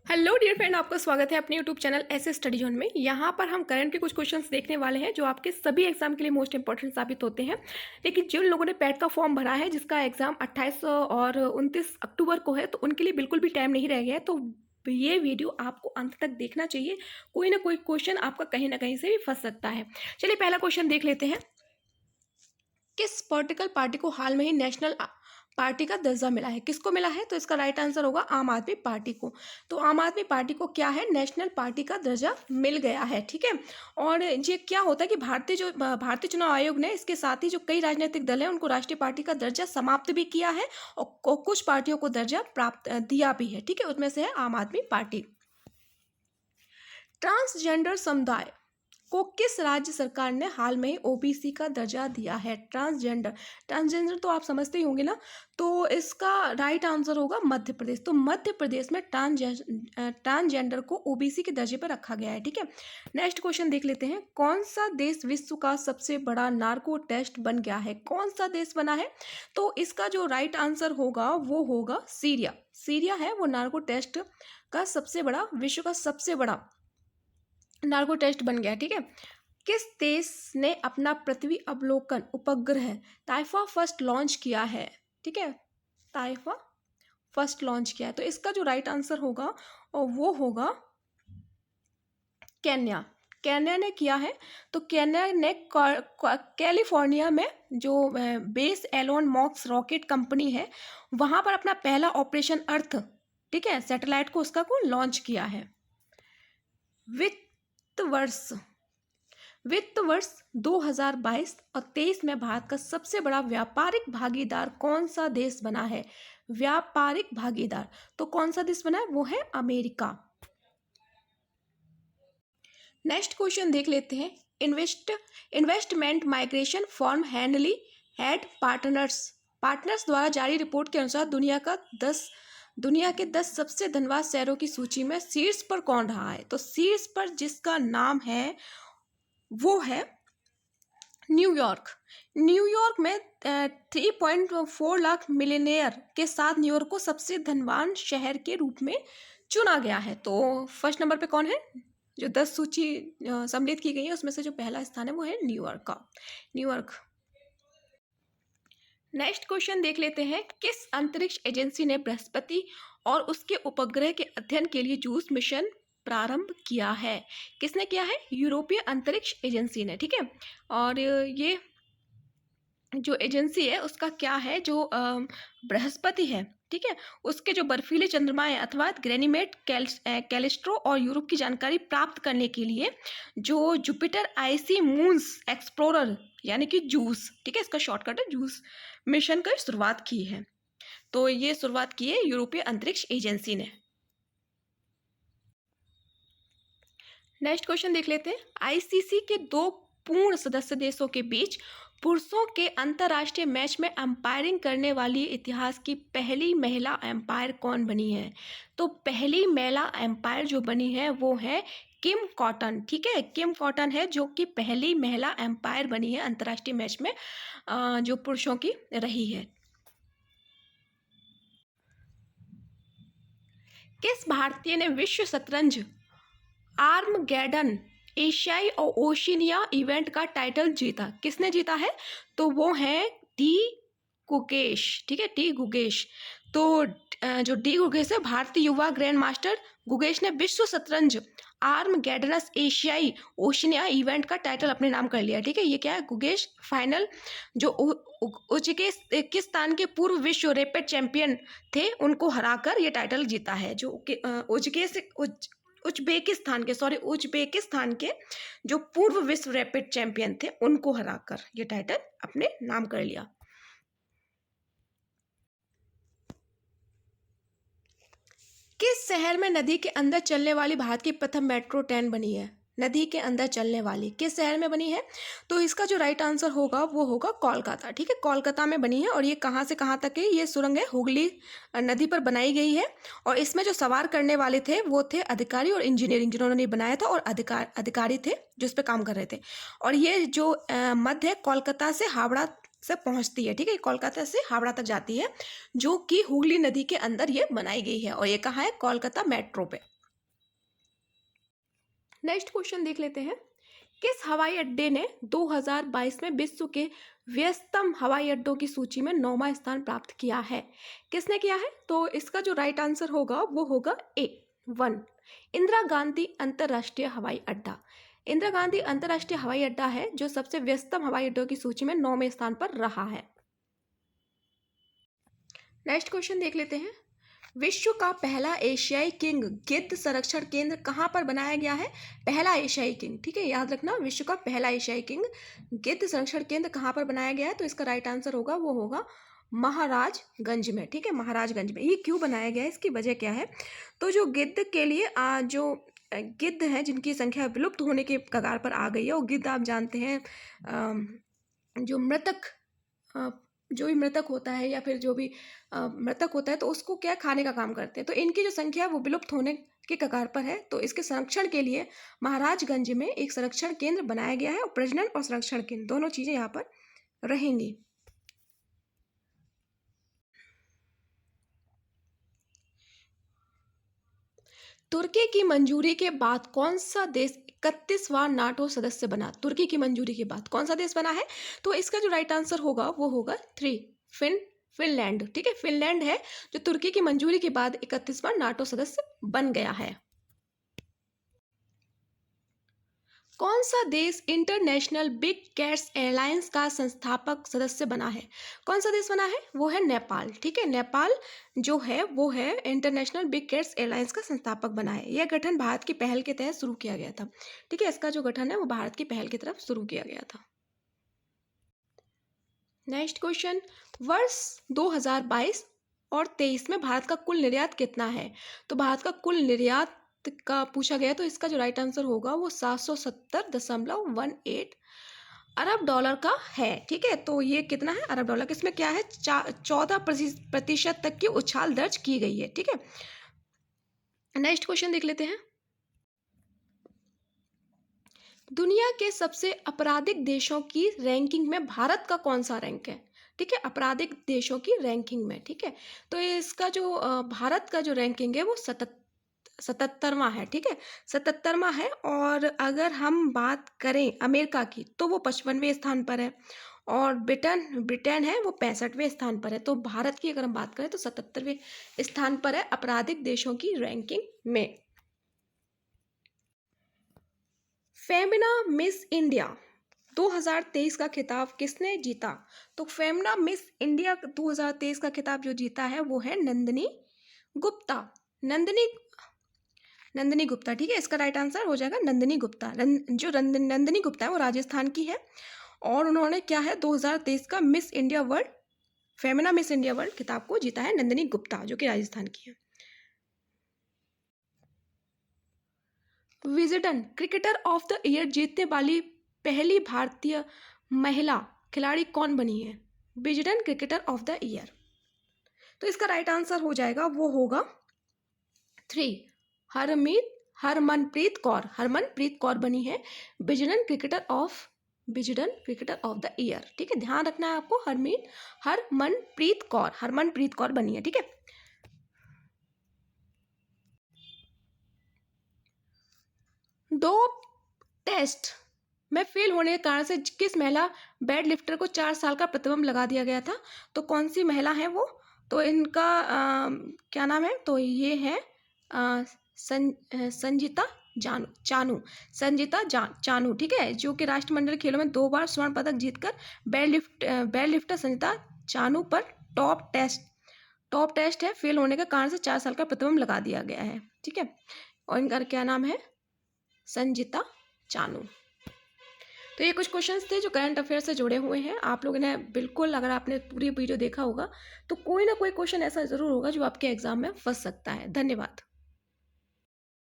Hello dear friend, आपका स्वागत है अपने यूट्यूब चैनल ऐसे स्टडी जोन में। यहाँ पर हम करंट के कुछ क्वेश्चंस देखने वाले हैं जो आपके सभी एग्जाम के लिए मोस्ट इंपॉर्टेंट साबित होते हैं। लेकिन जिन लोगों ने पैट का फॉर्म भरा है, जिसका एग्जाम 28 और 29 अक्टूबर को है, तो उनके लिए बिल्कुल भी टाइम नहीं रह गया है। तो ये वीडियो आपको अंत तक देखना चाहिए। कोई ना कोई क्वेश्चन आपका कहीं ना कहीं से भी फंस सकता है। चलिए पहला क्वेश्चन देख लेते हैं। किस पॉलिटिकल पार्टी को हाल में ही नेशनल पार्टी का दर्जा मिला है? किसको मिला है? तो इसका राइट आंसर होगा आम आदमी पार्टी को। तो आम आदमी पार्टी को क्या है, नेशनल पार्टी का दर्जा मिल गया है। ठीक है। और ये क्या होता है कि भारतीय चुनाव आयोग ने इसके साथ ही जो कई राजनीतिक दल हैं उनको राष्ट्रीय पार्टी का दर्जा समाप्त भी किया है और कुछ पार्टियों को दर्जा प्राप्त दिया भी है। ठीक है, उसमें से है आम आदमी पार्टी। ट्रांसजेंडर समुदाय को किस राज्य सरकार ने हाल में ही ओबीसी का दर्जा दिया है? ट्रांसजेंडर तो आप समझते ही होंगे ना। तो इसका राइट आंसर होगा मध्य प्रदेश। तो मध्य प्रदेश में ट्रांसजेंडर को ओबीसी के दर्जे पर रखा गया है। ठीक है। नेक्स्ट क्वेश्चन देख लेते हैं। कौन सा देश विश्व का सबसे बड़ा नार्को टेस्ट बन गया है? कौन सा देश बना है? तो इसका जो राइट आंसर होगा वो होगा सीरिया। सीरिया है वो नार्को टेस्ट का सबसे बड़ा, विश्व का सबसे बड़ा नार्को टेस्ट बन गया। ठीक है। किस देश ने अपना पृथ्वी अवलोकन उपग्रह ताइफा फर्स्ट लॉन्च किया है? ठीक है, ताइफा फर्स्ट लॉन्च किया है। तो इसका जो राइट आंसर होगा और वो होगा केन्या। केन्या ने किया है। तो केन्या ने कैलिफोर्निया में जो बेस एलोन मॉक्स रॉकेट कंपनी है वहां पर अपना पहला ऑपरेशन अर्थ, ठीक है, सैटेलाइट को उसका को लॉन्च किया है। वित्त वर्ष 2022 और 23 में भारत का सबसे बड़ा व्यापारिक भागीदार कौन सा देश बना है? व्यापारिक भागीदार तो कौन सा देश बना है? वो है अमेरिका। नेक्स्ट क्वेश्चन देख लेते हैं। इन्वेस्टमेंट माइग्रेशन फॉर्म हैंडली हेड पार्टनर्स द्वारा जारी रिपोर्ट के अनुसार दुनिया के 10 सबसे धनवान शहरों की सूची में शीर्ष पर कौन रहा है? तो शीर्ष पर जिसका नाम है वो है न्यूयॉर्क। न्यूयॉर्क में 3.4 लाख मिलियनेयर के साथ न्यूयॉर्क को सबसे धनवान शहर के रूप में चुना गया है। तो फर्स्ट नंबर पे कौन है? जो 10 सूची सम्मिलित की गई है उसमें से जो पहला स्थान है वो है न्यूयॉर्क का। न्यूयॉर्क। नेक्स्ट क्वेश्चन देख लेते हैं। किस अंतरिक्ष एजेंसी ने बृहस्पति और उसके उपग्रह के अध्ययन के लिए जूस मिशन प्रारंभ किया है? किसने किया है? यूरोपीय अंतरिक्ष एजेंसी ने। ठीक है। और ये जो एजेंसी है उसका क्या है, जो बृहस्पति है, ठीक है, उसके जो बर्फीले चंद्रमाएं अथवा ग्रेनिमेट, कैलिस्ट्रो और यूरोप की जानकारी प्राप्त करने के लिए जो जुपिटर आईसी मून्स एक्सप्लोरर यानी कि जूस, ठीक है, इसका शॉर्टकट है जूस, मिशन की शुरुआत की है। तो ये शुरुआत की है यूरोपीय अंतरिक्ष एजेंसी ने। नेक्स्ट क्वेश्चन देख लेते हैं। आईसीसी के 2 पूर्ण सदस्य देशों के बीच पुरुषों के अंतर्राष्ट्रीय मैच में अंपायरिंग करने वाली इतिहास की पहली महिला अंपायर कौन बनी है? तो पहली महिला अंपायर जो बनी है वो है किम कॉटन। ठीक है, किम कॉटन है जो कि पहली महिला अंपायर बनी है अंतर्राष्ट्रीय मैच में जो पुरुषों की रही है। किस भारतीय ने विश्व शतरंज आर्मगेडन एशियाई और ओशिनिया इवेंट का टाइटल जीता? किसने जीता है? तो वो है डी गुकेश। ठीक है, डी गुकेश। तो जो डी गुकेश है, भारतीय युवा ग्रैंड मास्टर गुकेश ने विश्व शतरंज आर्मगेडनस एशियाई ओशिनिया इवेंट का टाइटल अपने नाम कर लिया। ठीक है, ये क्या है? गुकेश फाइनल जो उज्बेकिस्तान के पूर्व विश्व रैपिड चैंपियन थे उनको हराकर ये टाइटल जीता है। जो उज्बेकिस्तान के जो पूर्व विश्व रैपिड चैंपियन थे उनको हराकर ये टाइटल अपने नाम कर लिया। किस शहर में नदी के अंदर चलने वाली भारत की प्रथम मेट्रो ट्रेन बनी है? नदी के अंदर चलने वाली किस शहर में बनी है? तो इसका जो राइट आंसर होगा वो होगा कोलकाता। ठीक है, कोलकाता में बनी है। और ये कहाँ से कहाँ तक है? ये सुरंग है, हुगली नदी पर बनाई गई है। और इसमें जो सवार करने वाले थे वो थे अधिकारी और इंजीनियरिंग जिन्होंने बनाया था, और अधिकारी थे जो इस पर काम कर रहे थे। और ये जो मध्य है कोलकाता से हावड़ा से पहुंचती है। ठीक है, कोलकाता से हावड़ा तक जाती है जो कि हुगली नदी के अंदर ये बनाई गई है। और ये कहाँ है? कोलकाता मेट्रो पे। नेक्स्ट क्वेश्चन देख लेते हैं। किस हवाई अड्डे ने 2022 में विश्व के व्यस्तम हवाई अड्डों की सूची में 9वां स्थान प्राप्त किया है? किसने किया है? तो इसका जो राइट आंसर होगा वो होगा ए 1, इंदिरा गांधी अंतर्राष्ट्रीय हवाई अड्डा। इंदिरा गांधी अंतर्राष्ट्रीय हवाई अड्डा है जो सबसे व्यस्तम हवाई अड्डों की सूची में 9वें स्थान पर रहा है। नेक्स्ट क्वेश्चन देख लेते हैं। विश्व का पहला एशियाई किंग गिद्ध संरक्षण केंद्र कहाँ पर बनाया गया है? पहला एशियाई किंग, ठीक है, याद रखना, विश्व का पहला एशियाई किंग गिद्ध संरक्षण केंद्र कहाँ पर बनाया गया है? तो इसका राइट आंसर होगा वो होगा महाराजगंज में, ठीक है, महाराजगंज में। ये क्यों बनाया गया है, इसकी वजह क्या है? तो जो गिद्ध के लिए जो गिद्ध हैं जिनकी संख्या विलुप्त होने के कगार पर आ गई है, वो गिद्ध आप जानते हैं जो भी मृतक होता है या फिर जो भी मृतक होता है तो उसको क्या खाने का काम करते हैं। तो इनकी जो संख्या वो विलुप्त होने के कगार पर है, तो इसके संरक्षण के लिए महाराजगंज में एक संरक्षण केंद्र बनाया गया है और प्रजनन और संरक्षण केंद्र दोनों चीज़ें यहाँ पर रहेंगी। तुर्की की मंजूरी के बाद कौन सा देश 31वां नाटो सदस्य बना? तुर्की की मंजूरी के बाद कौन सा देश बना है? तो इसका जो राइट आंसर होगा वो होगा 3, फिनलैंड, ठीक है, फिनलैंड है जो तुर्की की मंजूरी के बाद 31वां नाटो सदस्य बन गया है। कौन सा देश इंटरनेशनल बिग कैट्स एयरलाइंस का संस्थापक सदस्य बना है? कौन सा देश बना है? वो है नेपाल, ठीक है, नेपाल जो है वो है इंटरनेशनल बिग कैट्स एयरलाइंस का संस्थापक बना है। यह गठन भारत की पहल के तहत शुरू किया गया था, ठीक है, इसका जो गठन है वो भारत की पहल की तरफ शुरू किया गया था। नेक्स्ट क्वेश्चन, वर्ष 2022 और 23 में भारत का कुल निर्यात कितना है? तो भारत का कुल निर्यात का पूछा गया, तो इसका जो राइट आंसर होगा वो 770.18 अरब डॉलर का है, ठीक है। तो ये कितना है अरब डॉलर, इसमें क्या है 14% तक की उछाल दर्ज की गई है, ठीक है। नेक्स्ट क्वेश्चन देख लेते हैं। दुनिया के सबसे आपराधिक देशों की रैंकिंग में भारत का कौन सा रैंक है? ठीक है, आपराधिक देशों की रैंकिंग में, ठीक है। तो इसका जो भारत का जो रैंकिंग है वो 77वां है, ठीक है, 77वां है। और अगर हम बात करें अमेरिका की तो वो 55वें स्थान पर है और ब्रिटेन है वो 65वें स्थान पर है। तो भारत की अगर हम बात करें तो 77वें स्थान पर है आपराधिक देशों की रैंकिंग में। फेमिना मिस इंडिया 2023 का खिताब किसने जीता? तो फेमिना मिस इंडिया 2023 का खिताब जो जीता है वो है नंदिनी गुप्ता, नंदिनी गुप्ता, ठीक है, इसका राइट आंसर हो जाएगा नंदिनी गुप्ता। जो नंदिनी गुप्ता है वो राजस्थान की है और उन्होंने क्या है 2023 का miss India world, Femina miss India world खिताब को जीता है नंदिनी गुप्ता जो कि राजस्थान की है। Wisden cricketer of the year जीतने वाली पहली भारतीय महिला खिलाड़ी कौन बनी है? Wisden cricketer of the year, तो इसका राइट आंसर हो जाएगा वो होगा 3, हरमनप्रीत कौर बनी है Wisden cricketer of the year, ठीक है, ध्यान रखना है आपको, हरमनप्रीत कौर बनी है, ठीक है। डोप टेस्ट में फेल होने के कारण से किस महिला वेट लिफ्टर को 4 साल का प्रतिबंध लगा दिया गया था? तो कौन सी महिला है वो? तो इनका क्या नाम है? तो ये है संजीता चानू, ठीक है, जो कि राष्ट्रमंडल खेलों में 2 बार स्वर्ण पदक जीतकर वेट लिफ्टर संजीता चानू पर टॉप टेस्ट है फेल होने के कारण से 4 साल का प्रतिबंध लगा दिया गया है, ठीक है। और इनका क्या नाम है? संजीता चानू। तो ये कुछ क्वेश्चंस थे जो करंट अफेयर से जुड़े हुए हैं। आप लोगों ने बिल्कुल, अगर आपने पूरी वीडियो देखा होगा तो कोई ना कोई क्वेश्चन ऐसा ज़रूर होगा जो आपके एग्जाम में फंस सकता है। धन्यवाद।